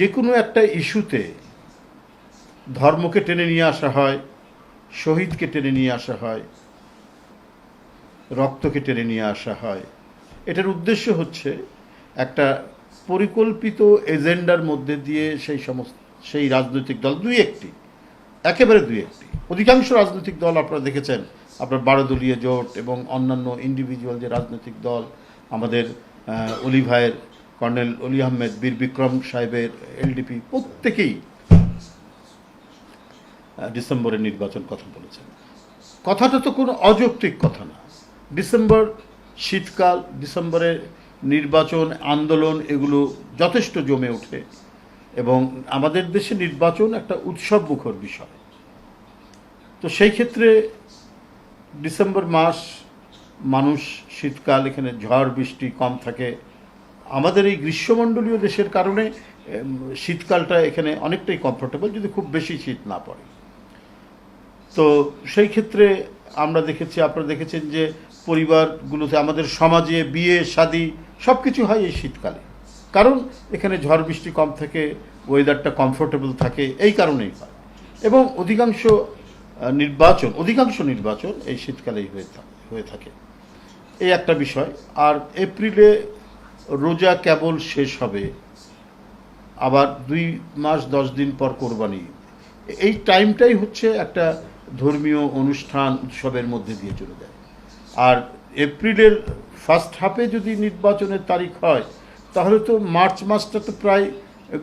যে কোনো একটা ইস্যুতে ধর্মকে টেনে নিয়ে আসা হয়, শহীদকে টেনে নিয়ে আসা হয়, রক্তকে টেনে নিয়ে আসা হয়। এটার উদ্দেশ্য হচ্ছে একটা পরিকল্পিত এজেন্ডার মধ্যে দিয়ে সেই রাজনৈতিক দল একেবারে দুই একটি, অধিকাংশ রাজনৈতিক দল আপনারা দেখেছেন, আপনার 12 দলীয় জোট এবং অন্যান্য ইন্ডিভিজুয়াল যে রাজনৈতিক দল, আমাদের অলি ভাইয়ের, কর্নেল অলি আহমেদ, বীর বিক্রম সাহেবের এলডিপি, প্রত্যেকেই ডিসেম্বরের নির্বাচন কথা বলেছেন। কথাটা তো কোনো অযৌক্তিক কথা না। ডিসেম্বর, শীতকাল, ডিসেম্বরের নির্বাচন, আন্দোলন, এগুলো যথেষ্ট জমে ওঠে এবং আমাদের দেশে নির্বাচন একটা উৎসব মুখর বিষয়। তো সেই ক্ষেত্রে ডিসেম্বর মাস, মানুষ, শীতকাল, এখানে ঝড় বৃষ্টি কম থাকে। আমাদের এই গ্রীষ্মমণ্ডলীয় দেশের কারণে শীতকালটা এখানে অনেকটাই কমফোর্টেবল, যদি খুব বেশি শীত না পড়ে। তো সেই ক্ষেত্রে আমরা দেখেছি, আপনারা দেখেছেন যে পরিবারগুলোতে, আমাদের সমাজে বিয়ে শাদী সব কিছু হয় এই শীতকালে, কারণ এখানে ঝড় বৃষ্টি কম থাকে, ওয়েদারটা কমফোর্টেবল থাকে, এই কারণেই হয়। এবং অধিকাংশ নির্বাচন এই শীতকালেই হয়ে থাকে। এই একটা বিষয়। আর এপ্রিলে রোজা কেবল শেষ হবে, আবার 2 মাস 10 দিন পর কোরবানি। এই টাইমটাই হচ্ছে একটা ধর্মীয় অনুষ্ঠান, উৎসবের মধ্যে দিয়ে চলে যায়। আর এপ্রিলের ফার্স্ট হাফে যদি নির্বাচনের তারিখ হয়, তাহলে তো মার্চ মাসটা তো প্রায়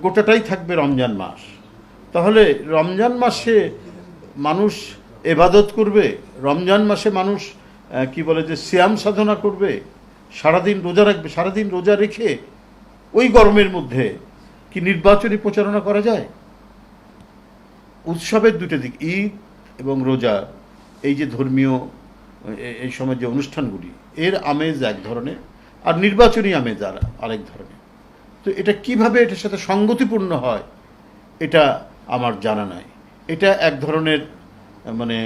গোটাটাই থাকবে রমজান মাস। তাহলে রমজান মাসে মানুষ এবাদত করবে, রমজান মাসে মানুষ কি বলে যে সিয়াম সাধনা করবে, সারাদিন রোজা রাখবে। সারাদিন রোজা রেখে ওই গরমের মধ্যে কি নির্বাচনী প্রচারণা করা যায়? উৎসবের দুটো দিক, ঈদ এবং রোজা, এই যে ধর্মীয় এই সময় যে অনুষ্ঠানগুলি, এর আমেজ এক ধরনের, আর নির্বাচনী আমেজ আরেক ধরনের। তো এটা কিভাবে এটার সাথে সঙ্গতিপূর্ণ হয়, এটা আমার জানা নাই। এটা এক ধরনের মানে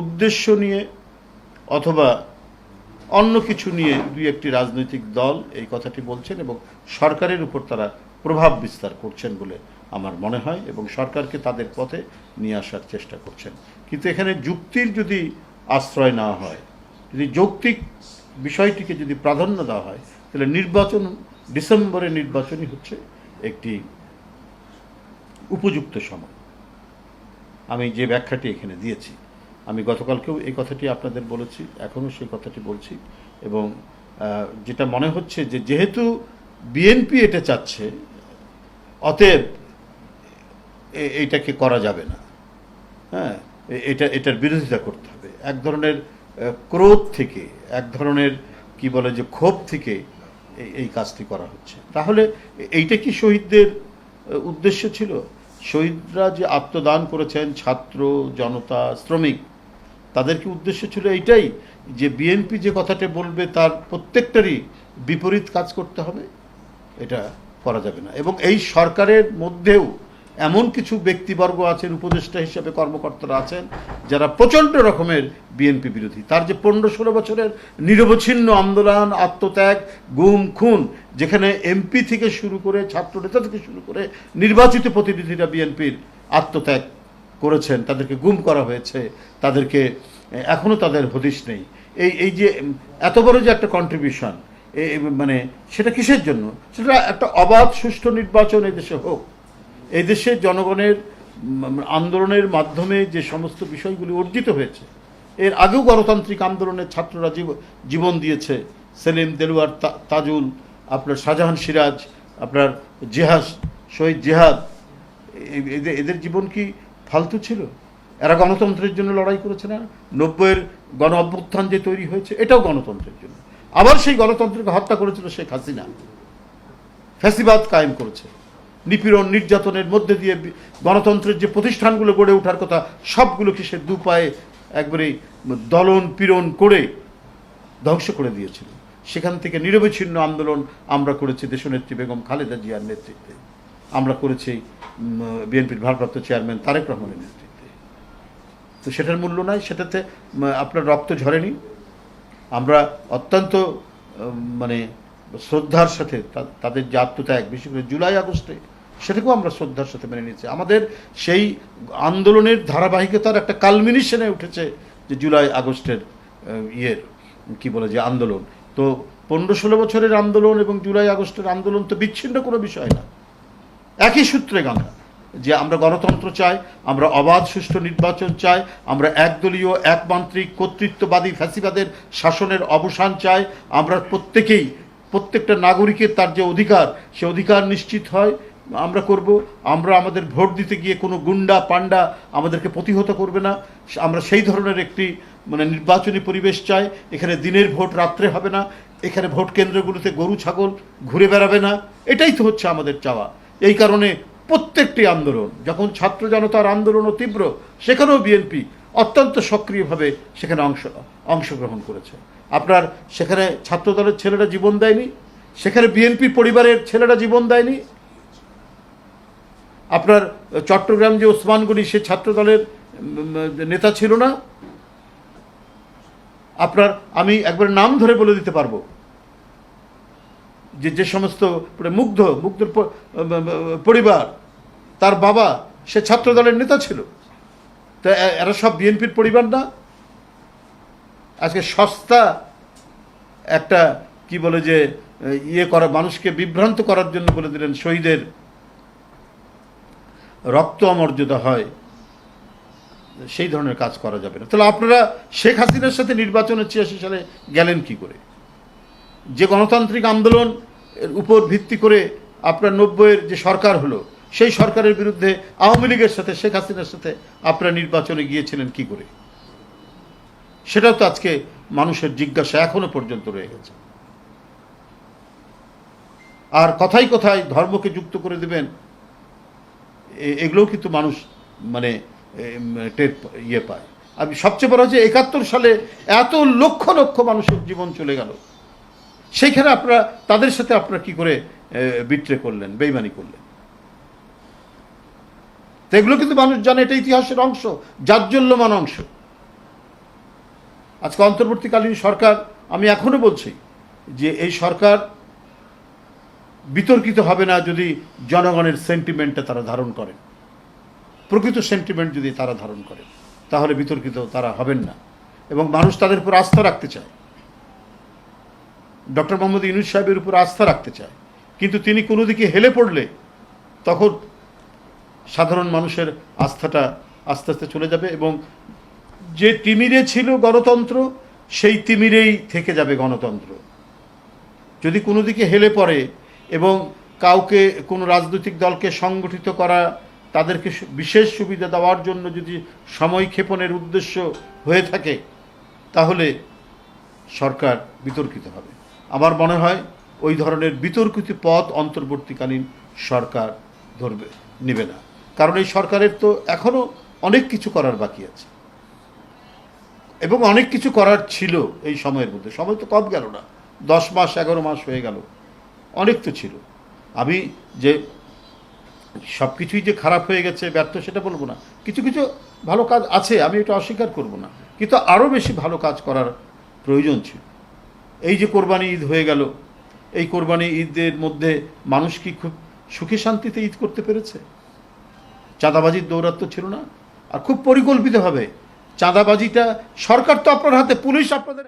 উদ্দেশ্য নিয়ে অথবা অন্য কিছু নিয়ে 2-1টি রাজনৈতিক দল এই কথাটি বলছেন এবং সরকারের উপর তারা প্রভাব বিস্তার করছেন বলে আমার মনে হয়, এবং সরকারকে তাদের পথে নিয়ে আসার চেষ্টা করছেন। কিন্তু এখানে যুক্তির যদি আশ্রয় নেওয়া হয়, যদি যৌক্তিক বিষয়টিকে যদি প্রাধান্য দেওয়া হয়, তাহলে ডিসেম্বরের নির্বাচনই হচ্ছে একটি উপযুক্ত সময়। আমি যে ব্যাখ্যাটি এখানে দিয়েছি, আমি গতকালকেও এই কথাটি আপনাদের বলেছি, এখনও সেই কথাটি বলছি। এবং যেটা মনে হচ্ছে যে যেহেতু বিএনপি এটা চাচ্ছে, অতএব এইটাকে করা যাবে না। হ্যাঁ, এটার বিরোধিতা করতে হবে। এক ধরনের ক্রোধ থেকে, এক ধরনের কি বলে যে ক্ষোভ থেকে এই কাজটি করা হচ্ছে। তাহলে এইটা কি শহীদদের উদ্দেশ্য ছিল? শহীদরা যে আত্মদান করেছেন, ছাত্র জনতা, শ্রমিক, তাদের কি উদ্দেশ্য ছিল এইটাই যে বিএনপি যে কথাটা বলবে তার প্রত্যেকটারই বিপরীত কাজ করতে হবে? এটা করা যাবে না। এবং এই সরকারের মধ্যেও এমন কিছু ব্যক্তিবর্গ আছেন, উপদেষ্টা হিসেবে কর্মকর্তারা আছেন, যারা প্রচণ্ড রকমের বিএনপি বিরোধী। তার যে 15-16 বছরের নিরবচ্ছিন্ন আন্দোলন, আত্মত্যাগ, গুম খুন, যেখানে এমপি থেকে শুরু করে, ছাত্র নেতা থেকে শুরু করে নির্বাচিত প্রতিনিধিরা বিএনপির আত্মত্যাগ করেছেন, তাদেরকে গুম করা হয়েছে, তাদেরকে এখনও তাদের হদিশ নেই। এই যে এত বড় যে একটা কন্ট্রিবিউশন, মানে সেটা কিসের জন্য? সেটা একটা অবাধ সুষ্ঠু নির্বাচন এদেশে হোক। এই দেশে জনগণের আন্দোলনের মাধ্যমে যে সমস্ত বিষয়গুলি অর্জিত হয়েছে, এর আগেও গণতান্ত্রিক আন্দোলনের ছাত্ররা জীবন দিয়েছে। সেলিম, দেলোয়ার, তাজুল, আপনার শাহজাহান সিরাজ, আপনার শহীদ জিহাদ, এদের জীবন কি ফালতু ছিল? এরা গণতন্ত্রের জন্য লড়াই করেছে না? 90-এর গণ অভ্যুত্থান যে তৈরি হয়েছে, এটাও গণতন্ত্রের জন্য। আবার সেই গণতন্ত্রকে হত্যা করেছিল শেখ হাসিনা, ফ্যাসিবাদ কায়েম করেছে। নিপীড়ন নির্যাতনের মধ্যে দিয়ে গণতন্ত্রের যে প্রতিষ্ঠানগুলো গড়ে ওঠার কথা, সবগুলোকে সে দুপায়ে একবারে দলন পীড়ন করে ধ্বংস করে দিয়েছিল। সেখান থেকে নিরবচ্ছিন্ন আন্দোলন আমরা করেছি দেশনেত্রী বেগম খালেদা জিয়ার নেতৃত্বে, আমরা করেছি বিএনপির ভারপ্রাপ্ত চেয়ারম্যান তারেক রহমানের নেতৃত্বে। তো সেটার মূল্য নাই, সেটাতে আপনার রক্ত ঝরেনি। আমরা অত্যন্ত মানে শ্রদ্ধার সাথে তাদের যে আত্মত্যাগ, বিশেষ করে জুলাই আগস্টে সেটাকেও আমরা শ্রদ্ধার সাথে মেনে নিয়েছি। আমাদের সেই আন্দোলনের ধারাবাহিকতার একটা কালমিনেশনে উঠেছে যে জুলাই আগস্টের ইয়ের কি বলে যে আন্দোলন। তো 15-16 বছরের আন্দোলন এবং জুলাই আগস্টের আন্দোলন তো বিচ্ছিন্ন কোনো বিষয় না, একই সূত্রে গাঁথা, যে আমরা গণতন্ত্র চাই, আমরা অবাধ সুষ্ঠু নির্বাচন চাই, আমরা একদলীয় একমান্ত্রিক কর্তৃত্ববাদী ফ্যাসিবাদের শাসনের অবসান চাই, আমরা প্রত্যেকটা নাগরিকের তার যে অধিকার সে অধিকার নিশ্চিত হয় আমরা করব। আমরা আমাদের ভোট দিতে গিয়ে কোনো গুন্ডা পান্ডা আমাদেরকে প্রতিহত করবে না, আমরা সেই ধরনের একটি নির্বাচনী পরিবেশ চাই। এখানে দিনের ভোট রাত্রে হবে না, এখানে ভোট কেন্দ্রগুলোতে গরু ছাগল ঘুরে বেড়াবে না, এটাই তো হচ্ছে আমাদের চাওয়া। এই কারণে প্রত্যেকটি আন্দোলন, যখন ছাত্র জনতার আন্দোলনও তীব্র, সেখানেও বিএনপি অত্যন্ত সক্রিয়ভাবে সেখানে অংশগ্রহণ করেছে। আপনার সেখানে ছাত্রদলের ছেলেরা জীবন দেয়নি, সেখানে বিএনপি পরিবারের ছেলেরা জীবন দেয়নি। আপনার চট্টগ্রাম যে ওসমান গনি, সে ছাত্রদলের নেতা ছিল না। আপনার আমি একবার নাম ধরে বলে দিতে পারবো যে সমস্ত মুগ্ধর পরিবার, তার বাবা সে ছাত্রদলের নেতা ছিল। তা এরা সব বিএনপির পরিবার না? আজকে সস্তা একটা কি বলে যে করা, মানুষকে বিভ্রান্ত করার জন্য বলে দিলেন শহীদের রক্ত অমর্যাদা হয়, সেই ধরনের কাজ করা যাবে না। তাহলে আপনারা শেখ হাসিনার সাথে নির্বাচনে 86 সালে গেলেন কি করে? যে গণতান্ত্রিক আন্দোলন উপর ভিত্তি করে আপনার 90-এর যে সরকার হলো, সেই সরকারের বিরুদ্ধে আওয়ামী লীগের সাথে শেখ হাসিনার সাথে আপনারা নির্বাচনে গিয়েছিলেন কি করে? সেটাও তো আজকে মানুষের জিজ্ঞাসা এখনো পর্যন্ত রয়ে গেছে। আর কথায় কথায় ধর্মকে যুক্ত করে দেবেন, এগুলোও কিন্তু মানুষ পায়। আমি সবচেয়ে বড় যে 71 সালে এত লক্ষ লক্ষ মানুষের জীবন চলে গেল, সেইখানে আপনারা তাদের সাথে আপনারা কি করে বিট্রে করলেন, বেইমানি করলেন? তো এগুলো কিন্তু মানুষ জানে, এটা ইতিহাসের অংশ, জাজ্জল্যমান অংশ। আজকে অন্তর্বর্তীকালীন সরকার, আমি এখনো বলছি যে এই সরকার বিতর্কিত হবে না যদি জনগণের সেন্টিমেন্টটা তারা ধারণ করেন। প্রকৃত সেন্টিমেন্ট যদি তারা ধারণ করে, তাহলে বিতর্কিত তারা হবেন না এবং মানুষ তাদের উপর আস্থা রাখতে চায়। ডক্টর মোহাম্মদ ইউনূস সাহেবের উপর আস্থা রাখতে চায়, কিন্তু তিনি কোনো দিকে হেলে পড়লে তখন সাধারণ মানুষের আস্থাটা আস্তে আস্তে চলে যাবে এবং যে তিমিরে ছিল গণতন্ত্র, সেই তিমিরেই থেকে যাবে গণতন্ত্র। যদি কোনো দিকে হেলে পড়ে এবং কাউকে, কোনো রাজনৈতিক দলকে সংগঠিত করা, তাদেরকে বিশেষ সুবিধা দেওয়ার জন্য যদি সময় ক্ষেপণের উদ্দেশ্য হয়ে থাকে, তাহলে সরকার বিতর্কিত হবে। আমার মনে হয় ওই ধরনের বিতর্কিত পথ অন্তর্বর্তীকালীন সরকার নেবে না, কারণ এই সরকারের তো এখনো অনেক কিছু করার বাকি আছে এবং অনেক কিছু করার ছিল এই সময়ের মধ্যে। সময় তো কম গেল না, 10 মাস 11 মাস হয়ে গেল, অনেক তো ছিল। আমি যে সব কিছুই যে খারাপ হয়ে গেছে, ব্যর্থ, সেটা বলবো না। কিছু কিছু ভালো কাজ আছে, আমি এটা অস্বীকার করব না, কিন্তু আরও বেশি ভালো কাজ করার প্রয়োজন ছিল। এই যে কোরবানি ঈদ হয়ে গেল, এই কোরবানি ঈদের মধ্যে মানুষ কি খুব সুখে শান্তিতে ঈদ করতে পেরেছে? চাঁদাবাজির দৌরাত্ম্য ছিল না, আর খুব পরিকল্পিতভাবে চাঁদাবাজিটা, সরকার তো আপনার হাতে, পুলিশ আপনাদের